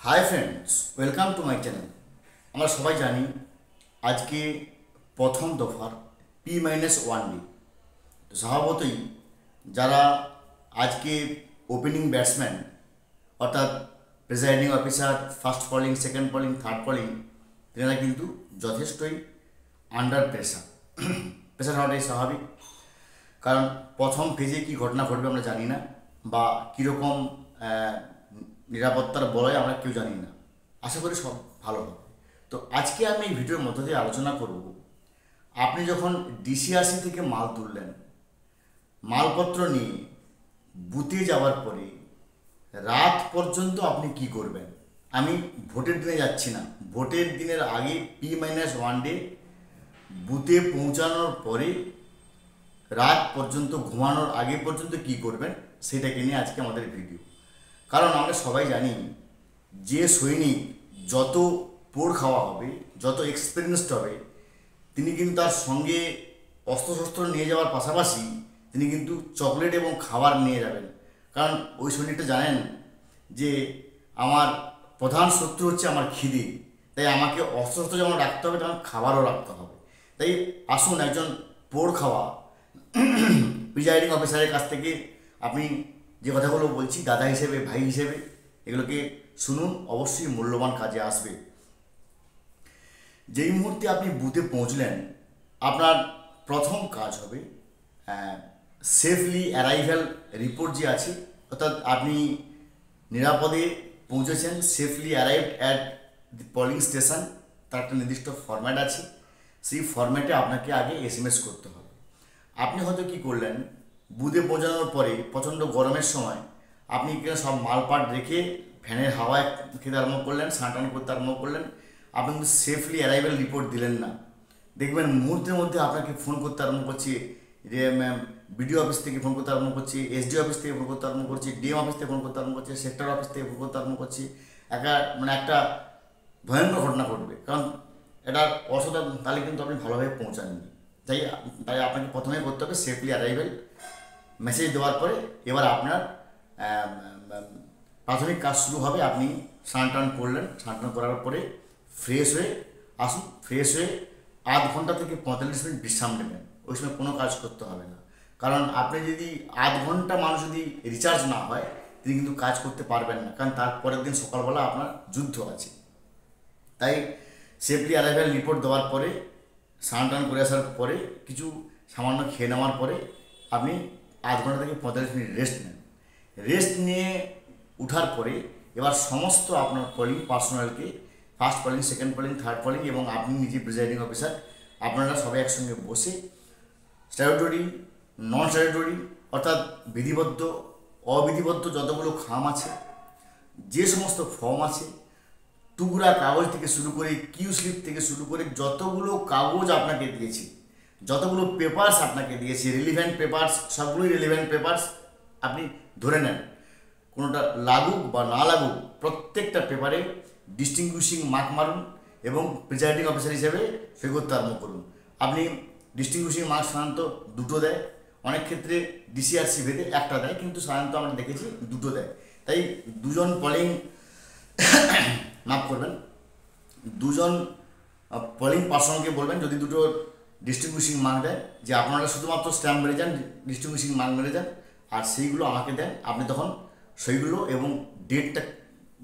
Hi friends, welcome to my channel. আমরা সবাই জানি আজকে প্রথম দফার P-1 ডে। তো স্বভাবতই যারা আজকে ওপেনিং ব্যাটসম্যান অর্থাৎ presiding officer, first bowling, second bowling, third bowling, তেনারা কিন্তু যথেষ্টই আন্ডার প্রেশার। প্রেশার হওয়াটাই স্বাভাবিক, কারণ প্রথম ফেজে কী ঘটনা ঘটবে আমরা জানি না, বা কীরকম নিরাপত্তার বলয় আমরা কেউ জানি না। আশা করি সব ভালো হবে। তো আজকে আমি এই ভিডিওর মধ্য দিয়ে আলোচনা করব, আপনি যখন ডিসিআরসি থেকে মাল তুললেন, মালপত্র নিয়ে বুথে যাওয়ার পরে রাত পর্যন্ত আপনি কি করবেন। আমি ভোটের দিনে যাচ্ছি না, ভোটের দিনের আগে P-1 ডে বুথে পৌঁছানোর পরে রাত পর্যন্ত, ঘুমানোর আগে পর্যন্ত কি করবেন সেটাকে নিয়ে আজকে আমাদের ভিডিও। কারণ আমরা সবাই জানি যে সৈনিক যত পোড় খাওয়া হবে, যত এক্সপিরিয়েন্সড হবে, তিনি কিন্তু তার সঙ্গে অস্ত্রশস্ত্র নিয়ে যাওয়ার পাশাপাশি তিনি কিন্তু চকলেট এবং খাবার নিয়ে যাবেন। কারণ ওই সৈনিকটা জানেন যে আমার প্রধান শত্রু হচ্ছে আমার খিদে, তাই আমাকে অস্ত্রশস্ত্র যেমন রাখতে হবে তেমন খাবারও রাখতে হবে। তাই আসুন একজন পোড় খাওয়া প্রিজাইডিং অফিসারের কাছ থেকে আপনি যে কথাগুলো বলছি, দাদা হিসেবে, ভাই হিসেবে, এগুলোকে শুনুন, অবশ্যই মূল্যবান কাজে আসবে। যেই মুহূর্তে আপনি বুথে পৌঁছলেন, আপনার প্রথম কাজ হবে সেফলি অ্যারাইভাল রিপোর্ট যে আছে, অর্থাৎ আপনি নিরাপদে পৌঁছেছেন, safely arrived at the polling station. তার একটা নির্দিষ্ট ফরম্যাট আছে, সেই ফরম্যাটে আপনাকে আগে SMS করতে হবে। আপনি হয়তো কী করলেন, বুথে পৌঁছানোর পরে প্রচণ্ড গরমের সময় আপনি সব মালপাট রেখে ফ্যানের হাওয়ায় খেতে আরম্ভ করলেন, স্নান করতে আরম্ভ করলেন, আপনি কিন্তু সেফলি অ্যারাইভাল রিপোর্ট দিলেন না। দেখবেন মুহূর্তের মধ্যে আপনাকে ফোন করতে আরম্ভ করছে, যে বিডিও অফিস থেকে ফোন করতে আরম্ভ করছে, SD অফিস থেকে ফোন করতে আরম্ভ করছে, DM অফিস থেকে ফোন করতে আরম্ভ করছে, সেক্টর অফিস থেকে ফোন করতে আরম্ভ করছে। একটা ভয়ঙ্কর ঘটনা ঘটবে, কারণ এটার অসাধারণ, তাহলে কিন্তু আপনি ভালোভাবে পৌঁছাননি। তাই আপনাকে প্রথমে করতে হবে সেফলি অ্যারাইভাল মেসেজ দেওয়ার পরে এবার আপনার প্রাথমিক কাজ শুরু হবে। আপনি স্নান করলেন, স্নান করার পরে ফ্রেশ হয়ে আসুন, ফ্রেশ হয়ে আধ ঘন্টা থেকে 45 মিনিট বিশ্রাম নেবেন। ওই সময় কোনো কাজ করতে হবে না, কারণ আপনি যদি আধ ঘন্টা মানুষ যদি রিচার্জ না হয়, তিনি কিন্তু কাজ করতে পারবেন না, কারণ তার পরের দিন সকালবেলা আপনার যুদ্ধ আছে। তাই সেফলি অ্যারাইভাল রিপোর্ট দেওয়ার পরে, স্নান করে আসার পরে, কিছু সামান্য খেয়ে নেওয়ার পরে আপনি আধ ঘন্টা থেকে 45 মিনিট রেস্ট নেন। রেস্ট নিয়ে উঠার পরে এবার সমস্ত আপনার পোলিং পার্সোনালকে, first polling, second polling, third polling এবং আপনি নিজে প্রিজাইডিং অফিসার, আপনারা সবাই একসঙ্গে বসে স্ট্যাটুটরি, নন স্ট্যাটুটরি অর্থাৎ বিধিবদ্ধ, অবিধিবদ্ধ যতগুলো খাম আছে, যে সমস্ত ফর্ম আছে, টুকরা কাগজ থেকে শুরু করে, কিউ স্লিপ থেকে শুরু করে যতগুলো কাগজ আপনাকে দিয়েছে, যতগুলো পেপারস আপনাকে দিয়েছে, রিলিভেন্ট পেপারস, সবগুলোই রিলিভেন্ট পেপারস আপনি ধরে নেন। কোনোটা লাগুক বা না লাগুক, প্রত্যেকটা পেপারে ডিস্টিংগুইশিং মার্ক মারুন এবং প্রিজাইডিং অফিসার হিসেবে সই করতে আরম্ভ করুন। আপনি ডিস্টিংগুইশিং মার্ক সাধারণত দুটো দেয়, অনেক ক্ষেত্রে ডিসিআরসি ভেদে একটা দেয়, কিন্তু সাধারণত আমরা দেখেছি দুটো দেয়। তাই দুজন পোলিং মাফ করবেন, দুজন পোলিং পার্সনকে বলবেন যদি দুটো ডিস্টিংগুইশিং মার্ক দেয়, যে আপনারা শুধুমাত্র স্ট্যাম্প মেরে যান, ডিস্টিংগুইশিং মার্ক মেরে যান, আর সেইগুলো আমাকে দেন। আপনি তখন সেইগুলো এবং ডেটটা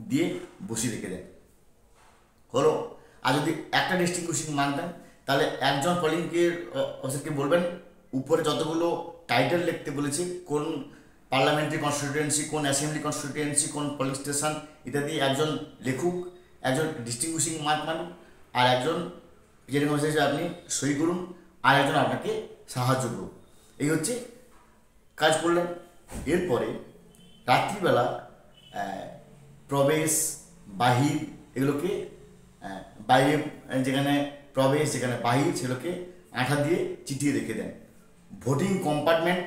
দিয়ে বসিয়ে রেখে দেন, হলো। আর যদি একটা ডিস্টিংগুইশিং মার্ক দেন, তাহলে একজন পোলিংকে অফিসারকে বলবেন উপরে যতগুলো টাইটেল লিখতে বলেছে, কোন পার্লামেন্টারি কনস্টিটিউয়েন্সি, কোন অ্যাসেম্বলি কনস্টিটিউয়েন্সি, কোন পোলিং স্টেশন ইত্যাদি একজন লেখুক, একজন ডিস্টিংগুইশিং মার্ক মানুন, আর একজন প্রিজাইডিং অফিসার হিসেবে আপনি সই করুন, আর একজন আপনাকে সাহায্য করুন। এই হচ্ছে কাজ করলেন। এরপরে রাত্রিবেলা প্রবেশ, বাহির, এগুলোকে বাইরে যেখানে প্রবেশ, যেখানে বাহির, সেগুলোকে আঠা দিয়ে চিটিয়ে রেখে দেন। ভোটিং কম্পার্টমেন্ট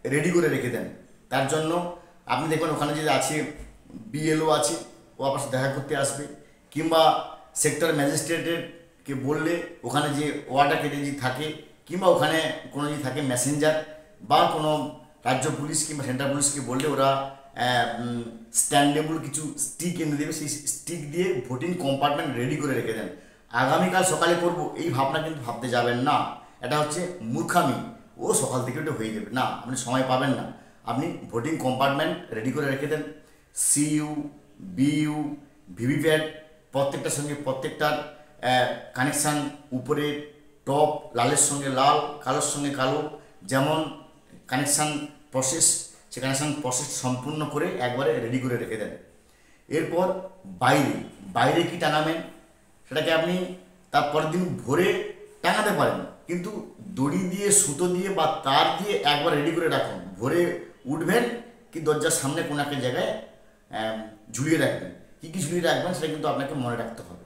রেডি করে রেখে দেন। তার জন্য আপনি দেখবেন ওখানে যে আছে BLO আছে, ও আপনার সাথে দেখা করতে আসবে, কিংবা সেক্টর ম্যাজিস্ট্রেটেরকে বললে ওখানে যে ওয়ার্ডার কেটে থাকে, কিংবা ওখানে কোনো যদি থাকে মেসেঞ্জার বা কোনো রাজ্য পুলিশ কিংবা সেন্ট্রাল পুলিশকে বললে ওরা স্ট্যান্ডেবল কিছু স্টিক এনে দেবে, সেই স্টিক দিয়ে ভোটিং কম্পার্টমেন্ট রেডি করে রেখে দেন। আগামীকাল সকালে করব এই ভাবনা কিন্তু ভাবতে যাবেন না, এটা হচ্ছে মূর্খামি। ও সকাল থেকে ওটা হয়ে যাবে না, আপনি সময় পাবেন না। আপনি ভোটিং কম্পার্টমেন্ট রেডি করে রেখে দেন। সিইউ, বিইউ, ভিভিপ্যাট প্রত্যেকটার সঙ্গে প্রত্যেকটার কানেকশান উপরে টপ লালের সঙ্গে লাল, কালোর সঙ্গে কালো, যেমন কানেকশান প্রসেস, সে কানেকশান প্রসেস সম্পূর্ণ করে একবারে রেডি করে রেখে দেন। এরপর বাইরে বাইরে কি টাঙাবেন সেটাকে আপনি তার পরের দিন ভোরে টাঙাতে পারেন, কিন্তু দড়ি দিয়ে, সুতো দিয়ে বা তার দিয়ে একবার রেডি করে রাখুন। ভোরে উঠবেন কি দরজার সামনে কোনো একটা জায়গায় ঝুলিয়ে রাখবেন। কী কী ঝুলিয়ে রাখবেন সেটা কিন্তু আপনাকে মনে রাখতে হবে।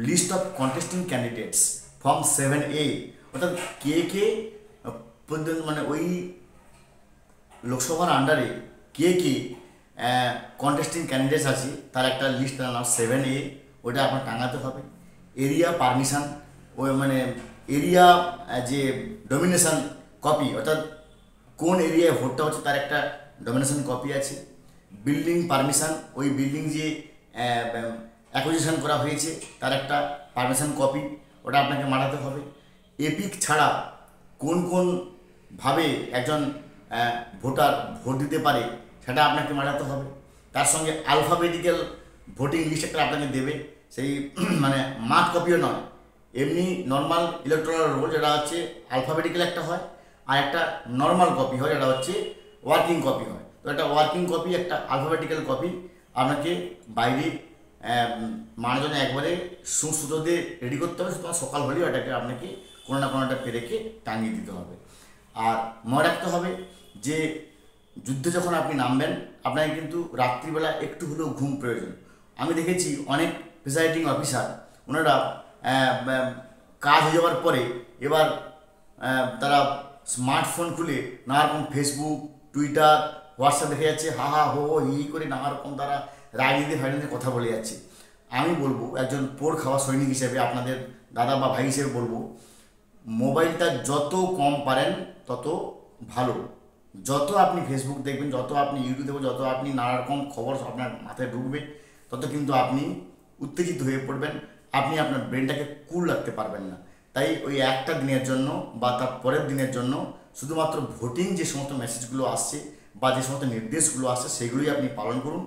List of contesting candidates form 7A, অর্থাৎ কে কে মানে ওই লোকসভার আন্ডারে কে কে কন্টেস্টিং ক্যান্ডিডেটস আছে তার একটা লিস্ট নাম 7A, ওটা আপনার টাঙাতে হবে। এরিয়া পারমিশন, ওই মানে এরিয়া যে ডোমিনেশন কপি, অর্থাৎ কোন এরিয়ায় ভোটটা হচ্ছে তার একটা ডোমিনেশন কপি আছে। বিল্ডিং পারমিশন, ওই বিল্ডিং যে অ্যাকুইজিশন করা হয়েছে তার একটা পারমিশন কপি, ওটা আপনাকে মারাতে হবে। এপিক ছাড়া কোন কোন ভাবে একজন ভোটার ভোট দিতে পারে সেটা আপনাকে মারাতে হবে। তার সঙ্গে আলফাবেটিক্যাল ভোটিং লিস্ট একটা আপনাকে দেবে, সেই মানে মার্ক কপিও নয়, এমনি নর্মাল ইলেকট্রাল রোল যেটা হচ্ছে আলফাবেটিক্যাল একটা হয়, আর একটা নর্মাল কপি হয় যেটা হচ্ছে ওয়ার্কিং কপি হয়। তো একটা ওয়ার্কিং কপি, একটা আলফাবেটিক্যাল কপি আপনাকে বাইরে মানুষজনে একবারে সুতো দিয়ে রেডি করতে হবে। তোমার সকাল হলেও এটাকে আপনাকে কোনো না কোনো একটা পেরেকে টাঙিয়ে দিতে হবে। আর মনে রাখতে হবে যে যুদ্ধে যখন আপনি নামবেন আপনাকে কিন্তু রাত্রিবেলা একটু হলেও ঘুম প্রয়োজন। আমি দেখেছি অনেক প্রিসাইডিং অফিসার ওনারা কাজ হয়ে যাওয়ার পরে এবার তারা স্মার্টফোন খুলে নানা রকম ফেসবুক, টুইটার, হোয়াটসঅ্যাপ দেখে যাচ্ছে, হা হা হো হো হি করে নানা রকম তারা রাজনীতি ফাজনীতি কথা বলে যাচ্ছে। আমি বলবো একজন পোড় খাওয়া সৈনিক হিসেবে, আপনাদের দাদা বা ভাই হিসেবে বলবো, মোবাইলটা যত কম পারেন তত ভালো। যত আপনি ফেসবুক দেখবেন, যত আপনি ইউটিউব দেখবেন, যত আপনি নানা রকম খবর আপনার মাথায় ঢুকবে, তত কিন্তু আপনি উত্তেজিত হয়ে পড়বেন, আপনি আপনার ব্রেনটাকে কুল রাখতে পারবেন না। তাই ওই একটা দিনের জন্য বা তার পরের দিনের জন্য শুধুমাত্র ভোটিং যে সমস্ত মেসেজগুলো আসছে বা যে সমস্ত নির্দেশগুলো আসছে সেগুলোই আপনি পালন করুন।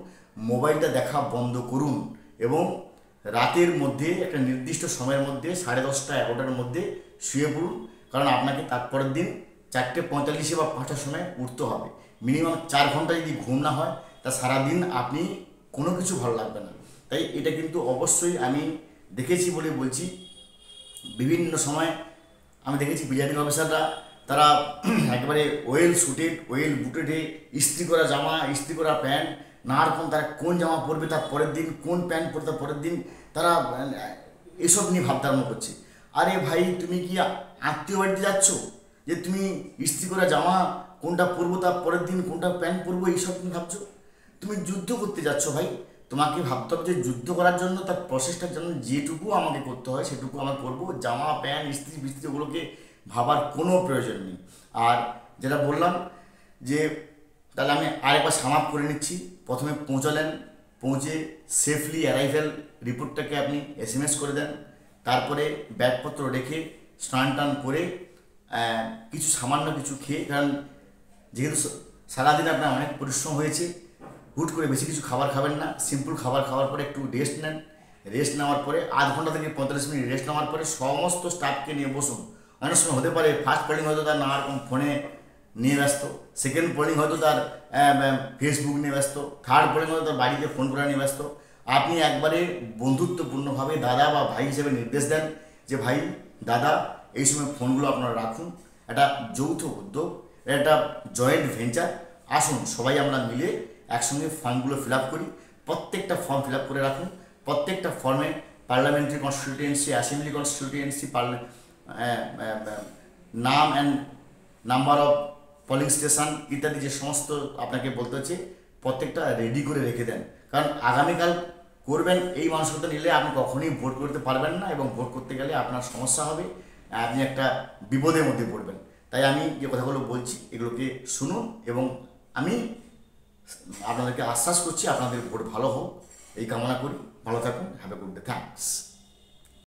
মোবাইলটা দেখা বন্ধ করুন এবং রাতের মধ্যে একটা নির্দিষ্ট সময়ের মধ্যে 10:30 11টার মধ্যে শুয়ে পড়ুন, কারণ আপনাকে তারপরের দিন 4:45 বা 5টার সময় উঠতে হবে। মিনিমাম 4 ঘন্টা যদি ঘুম না হয় তা সারাদিন আপনি কোনো কিছু ভালো লাগবে না। তাই এটা কিন্তু অবশ্যই আমি দেখেছি বলে বলছি, বিভিন্ন সময় আমি দেখেছি প্রিজাইডিং অফিসাররা তারা একেবারে ওয়েল শুটেড, ওয়েল বুটেডে, ইস্ত্রি করা জামা, ইস্ত্রি করা প্যান্ট, নানা রকম তারা কোন জামা পরবে তার পরের দিন, কোন প্যান্ট পরবে তার পরের দিন, তারা এসব নিয়ে ভাবতে আরম্ভ করছে। আরে ভাই, তুমি কি আত্মীয় বাড়িতে যাচ্ছ যে তুমি ইস্ত্রি করা জামা কোনটা পরবো তার পরের দিন, কোনটা প্যান্ট পরবো, এইসব তুমি ভাবছো? তুমি যুদ্ধ করতে যাচ্ছ ভাই, তোমাকে ভাবতে হবে যে যুদ্ধ করার জন্য তার প্রসেসটার জন্য যেটুকু আমাকে করতে হয় সেটুকু আমার করবো। জামা প্যান্ট ইস্ত্রি বিস্ত্রি ওগুলোকে ভাবার কোনো প্রয়োজন নেই। আর যেটা বললাম যে তাহলে আমি আরেকবার সামাপ করে নিচ্ছি। প্রথমে পৌঁছালেন, পৌঁছে সেফলি অ্যারাইভেল রিপোর্টটাকে আপনি SMS করে দেন। তারপরে ব্যাগপত্র রেখে স্নান টান করে কিছু সামান্য কিছু খেয়ে, কারণ যেহেতু সারাদিন আপনার অনেক পরিশ্রম হয়েছে, হুট করে বেশি কিছু খাবার খাবেন না। সিম্পল খাবার খাওয়ার পরে একটু রেস্ট নেন। রেস্ট নেওয়ার পরে আধ ঘন্টা থেকে 45 মিনিট রেস্ট নেওয়ার পরে সমস্ত স্টাফকে নিয়ে বসুন। অনেক সময় হতে পারে ফার্স্ট পোলিং হয়তো তার নানা রকম ফোনে নিয়ে ব্যস্ত, সেকেন্ড পোলিং হয়তো তার ফেসবুক নিয়ে ব্যস্ত, থার্ড পোলিং হয়তো তার বাড়িতে ফোন করে নিয়ে ব্যস্ত। আপনি একবারে বন্ধুত্বপূর্ণভাবে দাদা বা ভাই হিসেবে নির্দেশ দেন যে ভাই, দাদা, এই সময় ফোনগুলো আপনারা রাখুন। একটা যৌথ উদ্যোগ, একটা জয়েন্ট ভেঞ্চার, আসুন সবাই আমরা মিলে একসঙ্গে ফর্মগুলো ফিল আপ করি। প্রত্যেকটা ফর্ম ফিল আপ করে রাখুন। প্রত্যেকটা ফর্মে পার্লামেন্টারি কনস্টিটিউয়েন্সি, অ্যাসেম্বলি কনস্টিটিউয়েন্সি, নাম and number of polling station ইত্যাদি যে সমস্ত আপনাকে বলতে হচ্ছে প্রত্যেকটা রেডি করে রেখে দেন। কারণ আগামীকাল করবেন এই মানসিকতা নিলে আপনি কখনোই ভোট করতে পারবেন না, এবং ভোট করতে গেলে আপনার সমস্যা হবে, আপনি একটা বিপদের মধ্যে পড়বেন। তাই আমি যে কথাগুলো বলছি এগুলোকে শুনুন, এবং আমি আপনাদেরকে আশ্বাস করছি আপনাদের ভোট ভালো হোক এই কামনা করি। ভালো থাকুন। Have a good day. Thanks.